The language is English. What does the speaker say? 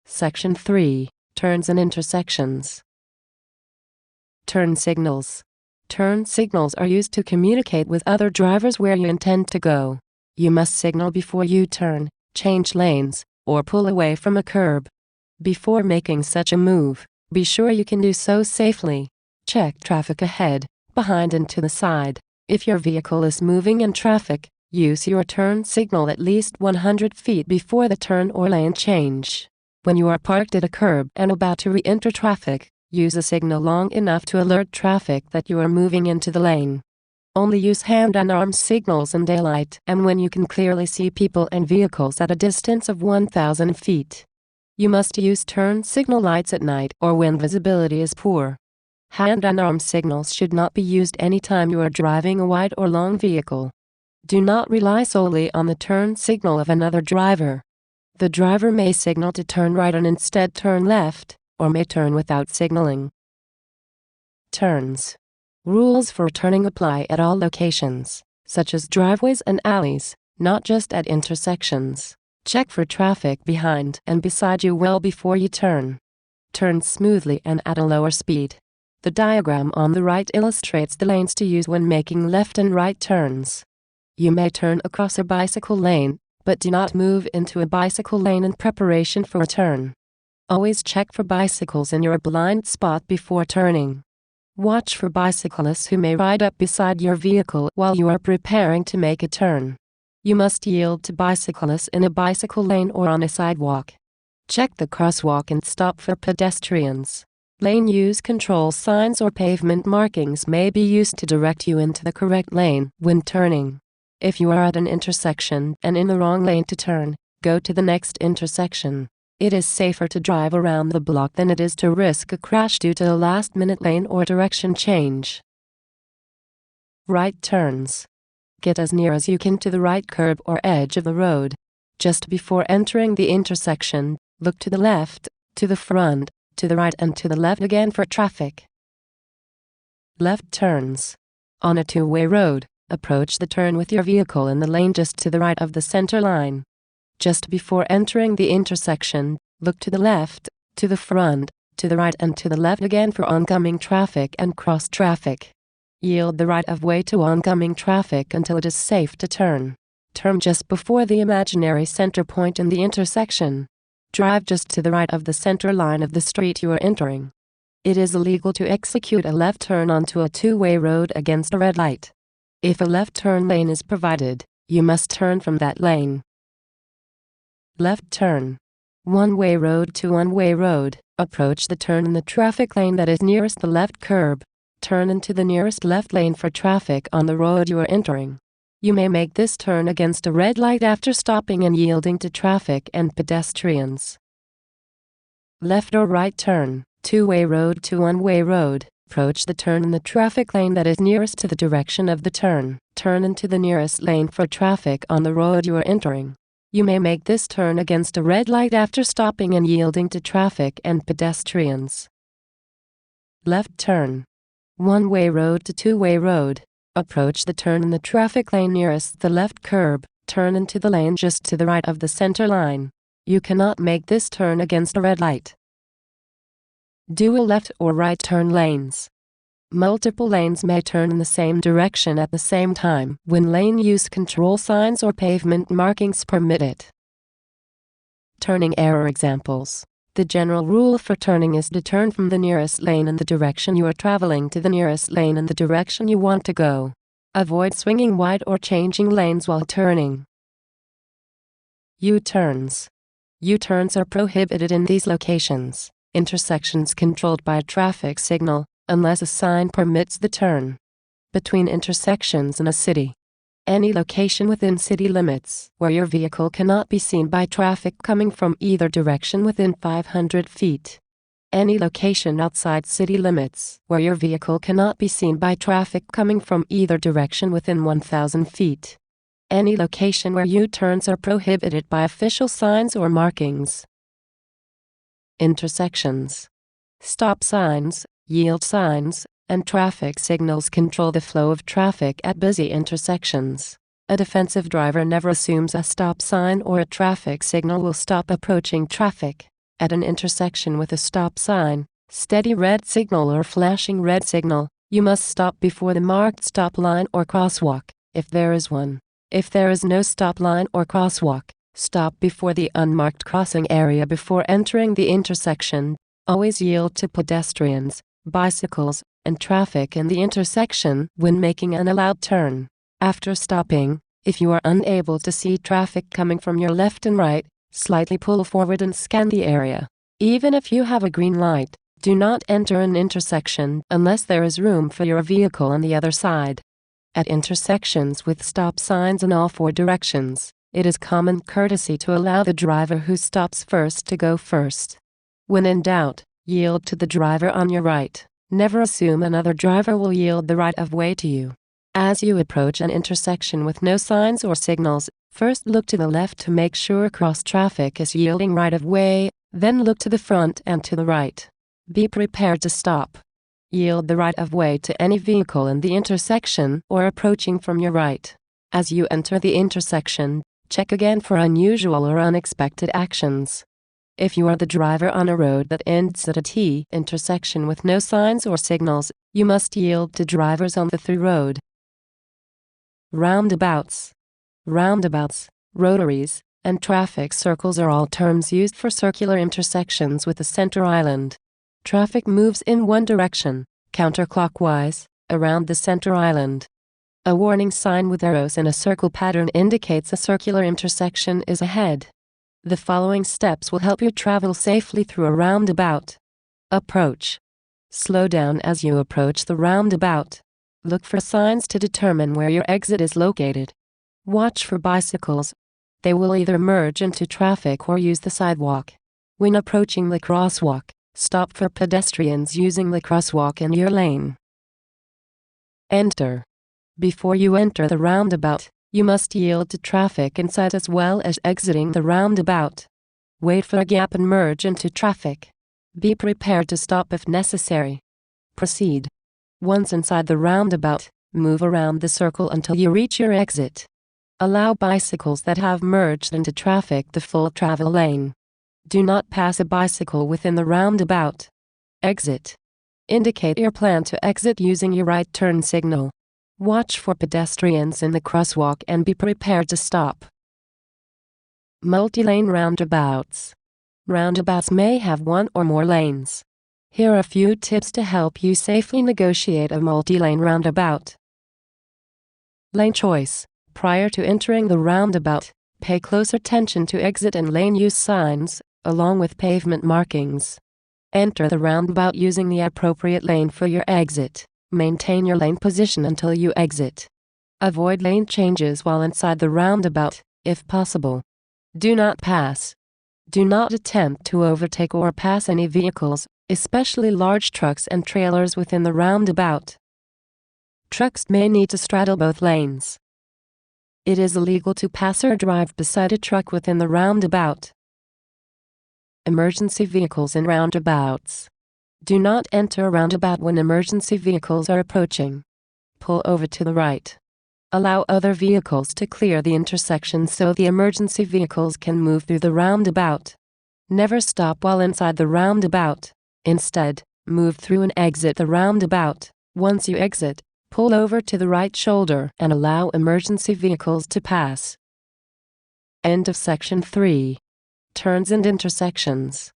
Section 3. Turns and intersections. Turn signals. Turn signals are used to communicate with other drivers where you intend to go. You must signal before you turn, change lanes, or pull away from a curb. Before making such a move, be sure you can do so safely. Check traffic ahead, behind and to the side. If your vehicle is moving in traffic, use your turn signal at least 100 feet before the turn or lane change. When you are parked at a curb and about to re-enter traffic, use a signal long enough to alert traffic that you are moving into the lane. Only use hand and arm signals in daylight and when you can clearly see people and vehicles at a distance of 1,000 feet. You must use turn signal lights at night or when visibility is poor. Hand and arm signals should not be used anytime you are driving a wide or long vehicle. Do not rely solely on the turn signal of another driver. The driver may signal to turn right and instead turn left, or may turn without signaling. Turns. Rules for turning apply at all locations, such as driveways and alleys, not just at intersections. Check for traffic behind and beside you well before you turn. Turn smoothly and at a lower speed. The diagram on the right illustrates the lanes to use when making left and right turns. You may turn across a bicycle lane, but do not move into a bicycle lane in preparation for a turn. Always check for bicycles in your blind spot before turning. Watch for bicyclists who may ride up beside your vehicle while you are preparing to make a turn. You must yield to bicyclists in a bicycle lane or on a sidewalk. Check the crosswalk and stop for pedestrians. Lane use control signs or pavement markings may be used to direct you into the correct lane when turning. If you are at an intersection and in the wrong lane to turn, go to the next intersection. It is safer to drive around the block than it is to risk a crash due to a last-minute lane or direction change. Right turns. Get as near as you can to the right curb or edge of the road. Just before entering the intersection, look to the left, to the front, to the right and to the left again for traffic. Left turns. On a two-way road, approach the turn with your vehicle in the lane just to the right of the center line. Just before entering the intersection, look to the left, to the front, to the right and to the left again for oncoming traffic and cross traffic. Yield the right-of-way to oncoming traffic until it is safe to turn. Turn just before the imaginary center point in the intersection. Drive just to the right of the center line of the street you are entering. It is illegal to execute a left turn onto a two-way road against a red light. If a left turn lane is provided, you must turn from that lane. Left turn. One-way road to one-way road. Approach the turn in the traffic lane that is nearest the left curb. Turn into the nearest left lane for traffic on the road you are entering. You may make this turn against a red light after stopping and yielding to traffic and pedestrians. Left or right turn. Two-way road to one-way road. Approach the turn in the traffic lane that is nearest to the direction of the turn. Turn into the nearest lane for traffic on the road you are entering. You may make this turn against a red light after stopping and yielding to traffic and pedestrians. Left turn. One-way road to two-way road. Approach the turn in the traffic lane nearest the left curb. Turn into the lane just to the right of the center line. You cannot make this turn against a red light. Dual left or right turn lanes. Multiple lanes may turn in the same direction at the same time when lane use control signs or pavement markings permit it. Turning error examples. The general rule for turning is to turn from the nearest lane in the direction you are traveling to the nearest lane in the direction you want to go. Avoid swinging wide or changing lanes while turning. U-turns. U-turns are prohibited in these locations. Intersections controlled by a traffic signal, unless a sign permits the turn. Between intersections in a city. Any location within city limits where your vehicle cannot be seen by traffic coming from either direction within 500 feet. Any location outside city limits where your vehicle cannot be seen by traffic coming from either direction within 1,000 feet. Any location where U-turns are prohibited by official signs or markings. Intersections. Stop signs, yield signs, and traffic signals control the flow of traffic at busy intersections. A defensive driver never assumes a stop sign or a traffic signal will stop approaching traffic. At an intersection with a stop sign, steady red signal or flashing red signal, you must stop before the marked stop line or crosswalk, if there is one. If there is no stop line or crosswalk, stop before the unmarked crossing area before entering the intersection. Always yield to pedestrians, bicycles, and traffic in the intersection when making an allowed turn. After stopping, if you are unable to see traffic coming from your left and right, slightly pull forward and scan the area. Even if you have a green light, do not enter an intersection unless there is room for your vehicle on the other side. At intersections with stop signs in all 4 directions, it is common courtesy to allow the driver who stops first to go first. When in doubt, yield to the driver on your right. Never assume another driver will yield the right of way to you. As you approach an intersection with no signs or signals, first look to the left to make sure cross traffic is yielding right of way, then look to the front and to the right. Be prepared to stop. Yield the right of way to any vehicle in the intersection or approaching from your right. As you enter the intersection, check again for unusual or unexpected actions. If you are the driver on a road that ends at a T intersection with no signs or signals, you must yield to drivers on the through road. Roundabouts. Roundabouts, rotaries, and traffic circles are all terms used for circular intersections with a center island. Traffic moves in one direction, counterclockwise, around the center island. A warning sign with arrows in a circle pattern indicates a circular intersection is ahead. The following steps will help you travel safely through a roundabout. Approach. Slow down as you approach the roundabout. Look for signs to determine where your exit is located. Watch for bicycles. They will either merge into traffic or use the sidewalk. When approaching the crosswalk, stop for pedestrians using the crosswalk in your lane. Enter. Before you enter the roundabout, you must yield to traffic inside as well as exiting the roundabout. Wait for a gap and merge into traffic. Be prepared to stop if necessary. Proceed. Once inside the roundabout, move around the circle until you reach your exit. Allow bicycles that have merged into traffic the full travel lane. Do not pass a bicycle within the roundabout. Exit. Indicate your plan to exit using your right turn signal. Watch for pedestrians in the crosswalk and be prepared to stop. Multi-lane roundabouts. Roundabouts may have one or more lanes. Here are a few tips to help you safely negotiate a multi-lane roundabout. Lane choice. Prior to entering the roundabout, pay close attention to exit and lane use signs, along with pavement markings. Enter the roundabout using the appropriate lane for your exit. Maintain your lane position until you exit. Avoid lane changes while inside the roundabout, if possible. Do not pass. Do not attempt to overtake or pass any vehicles, especially large trucks and trailers within the roundabout. Trucks may need to straddle both lanes. It is illegal to pass or drive beside a truck within the roundabout. Emergency vehicles in roundabouts. Do not enter a roundabout when emergency vehicles are approaching. Pull over to the right. Allow other vehicles to clear the intersection so the emergency vehicles can move through the roundabout. Never stop while inside the roundabout. Instead, move through and exit the roundabout. Once you exit, pull over to the right shoulder and allow emergency vehicles to pass. End of section 3. Turns and intersections.